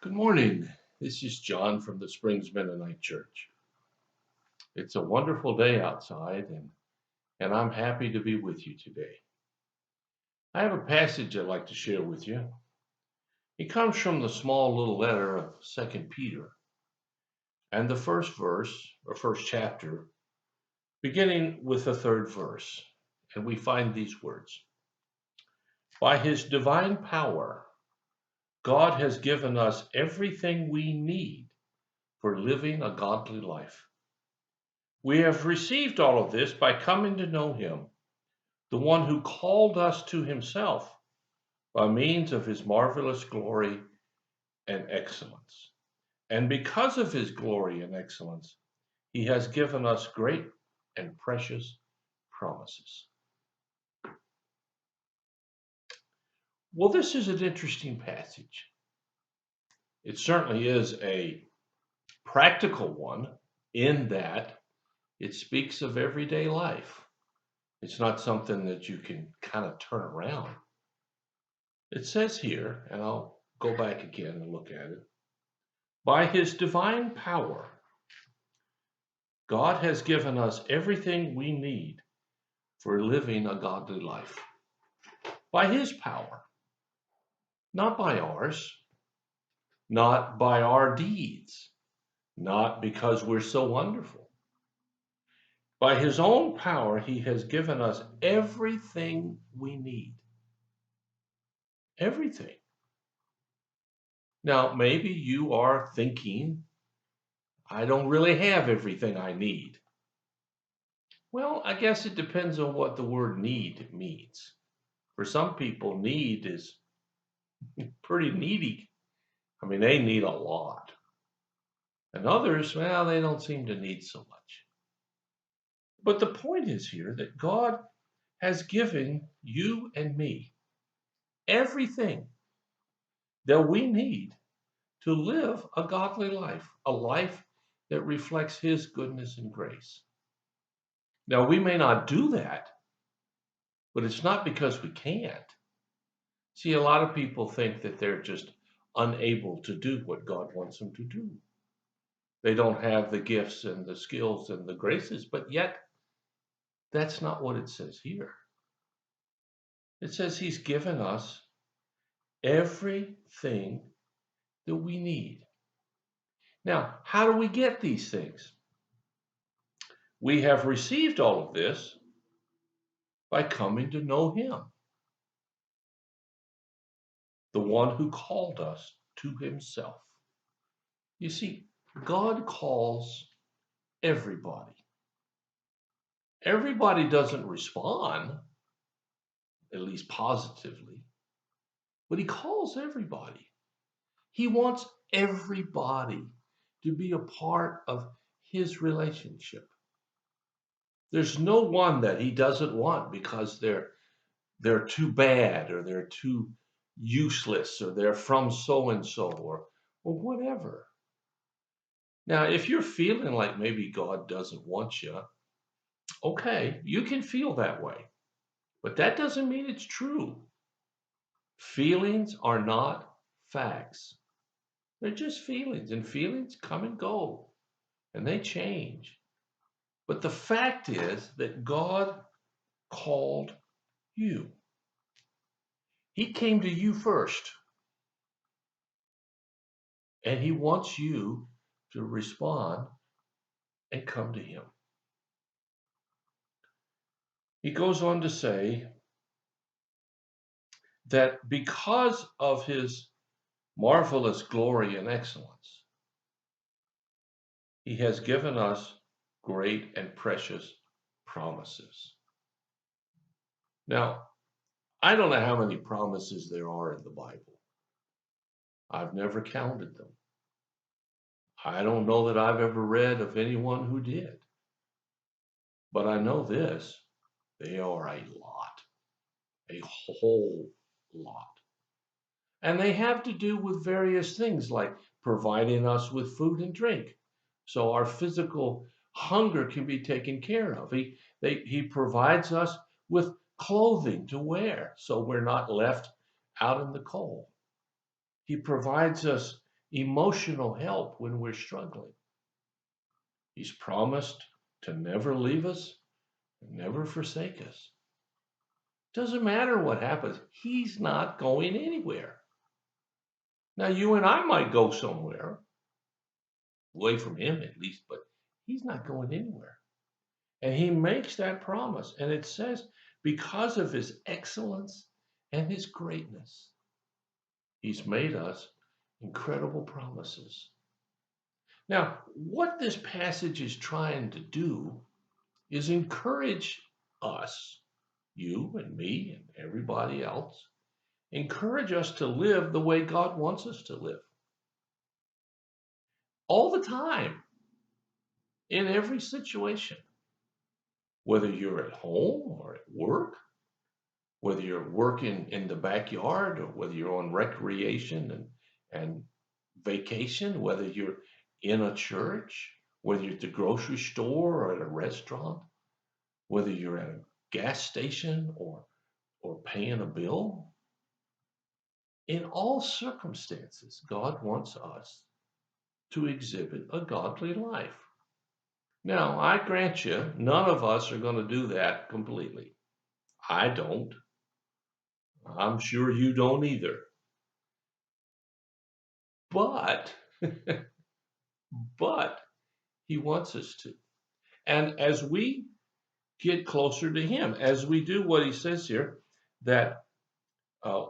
Good morning. This is John from the Springs Mennonite Church. It's a wonderful day outside, and I'm happy to be with you today. I have a passage I'd like to share with you. It comes from the small little letter of Second Peter, and the first verse, or first chapter, beginning with the third verse. And we find these words. By his divine power, God has given us everything we need for living a godly life. We have received all of this by coming to know him, the one who called us to himself by means of his marvelous glory and excellence. And because of his glory and excellence, he has given us great and precious promises. Well, this is an interesting passage. It certainly is a practical one in that it speaks of everyday life. It's not something that you can kind of turn around. It says here, and I'll go back again and look at it. By his divine power, God has given us everything we need for living a godly life. By his power, not by ours, not by our deeds, not because we're so wonderful. By his own power, he has given us everything we need. Everything. Now, maybe you are thinking, I don't really have everything I need. Well, I guess it depends on what the word need means. For some people, need is pretty needy. I mean, they need a lot. And others, well, they don't seem to need so much. But the point is here that God has given you and me everything that we need to live a godly life, a life that reflects his goodness and grace. Now, we may not do that, but it's not because we can't. See, a lot of people think that they're just unable to do what God wants them to do. They don't have the gifts and the skills and the graces, but yet that's not what it says here. It says he's given us everything that we need. Now, how do we get these things? We have received all of this by coming to know him, the one who called us to himself. You see, God calls everybody. Everybody doesn't respond, at least positively, but he calls everybody. He wants everybody to be a part of his relationship. There's no one that he doesn't want because they're too bad or they're too useless or they're from so and so or whatever. Now, if you're feeling like maybe God doesn't want you, okay, you can feel that way. But that doesn't mean it's true. Feelings are not facts. They're just feelings, and feelings come and go, and they change. But the fact is that God called you. He came to you first, and he wants you to respond and come to him. He goes on to say that because of his marvelous glory and excellence, he has given us great and precious promises. Now, I don't know how many promises there are in the Bible. I've never counted them. I don't know that I've ever read of anyone who did. But I know this, they are a lot, a whole lot. And they have to do with various things like providing us with food and drink so our physical hunger can be taken care of. He provides us with clothing to wear so we're not left out in the cold. He provides us, emotional help when we're struggling. He's promised to never leave us, never forsake us. Doesn't matter what happens, he's not going anywhere. Now, you and I might go somewhere, away from him at least, but he's not going anywhere. And he makes that promise. And it says, because of his excellence and his greatness, he's made us incredible promises. Now, what this passage is trying to do is encourage us, you and me and everybody else, encourage us to live the way God wants us to live. All the time, in every situation. Whether you're at home or at work, whether you're working in the backyard or whether you're on recreation and vacation, whether you're in a church, whether you're at the grocery store or at a restaurant, whether you're at a gas station or paying a bill. In all circumstances, God wants us to exhibit a godly life. Now, I grant you, none of us are going to do that completely. I don't. I'm sure you don't either. But, but he wants us to. And as we get closer to him, as we do what he says here, that uh,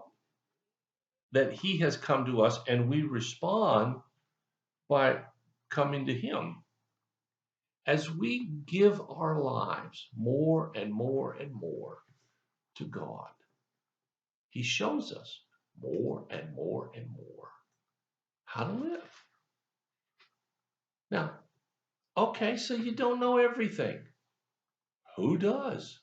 that he has come to us and we respond by coming to him. As we give our lives more and more and more to God, he shows us more and more and more how to live. Now, okay, so you don't know everything. Who does?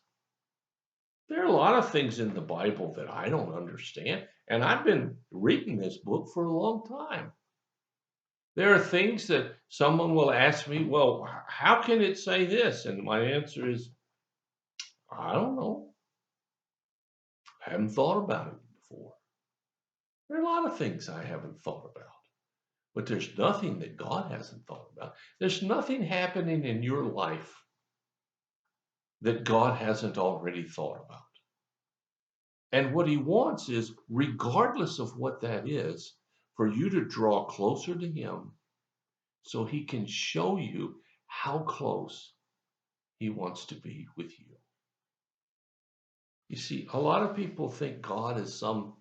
There are a lot of things in the Bible that I don't understand, and I've been reading this book for a long time. There are things that someone will ask me, well, how can it say this? And my answer is, I don't know. I haven't thought about it before. There are a lot of things I haven't thought about, but there's nothing that God hasn't thought about. There's nothing happening in your life that God hasn't already thought about. And what he wants is, regardless of what that is, for you to draw closer to him so he can show you how close he wants to be with you. You see, a lot of people think God is some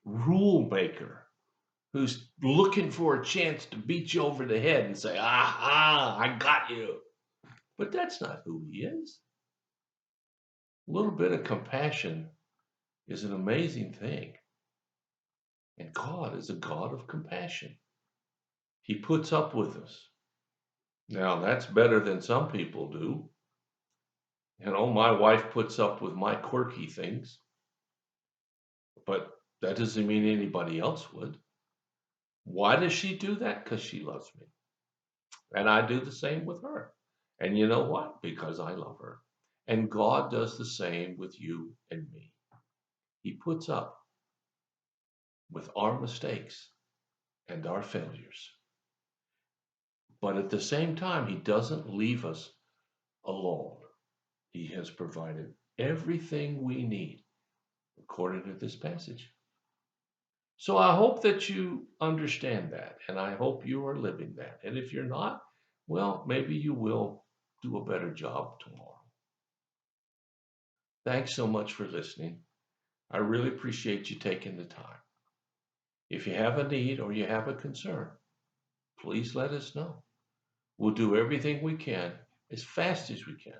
rule maker who's looking for a chance to beat you over the head and say, aha, I got you. But that's not who he is. A little bit of compassion is an amazing thing. And God is a God of compassion. He puts up with us. Now, that's better than some people do. You know, my wife puts up with my quirky things, but that doesn't mean anybody else would. Why does she do that? Because she loves me. And I do the same with her. And you know what? Because I love her. And God does the same with you and me. He puts up with our mistakes and our failures. But at the same time, he doesn't leave us alone. He has provided everything we need according to this passage. So I hope that you understand that, and I hope you are living that. And if you're not, well, maybe you will do a better job tomorrow. Thanks so much for listening. I really appreciate you taking the time. If you have a need or you have a concern, please let us know. We'll do everything we can as fast as we can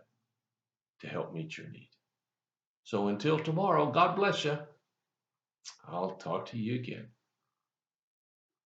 to help meet your need. So until tomorrow, God bless you. I'll talk to you again.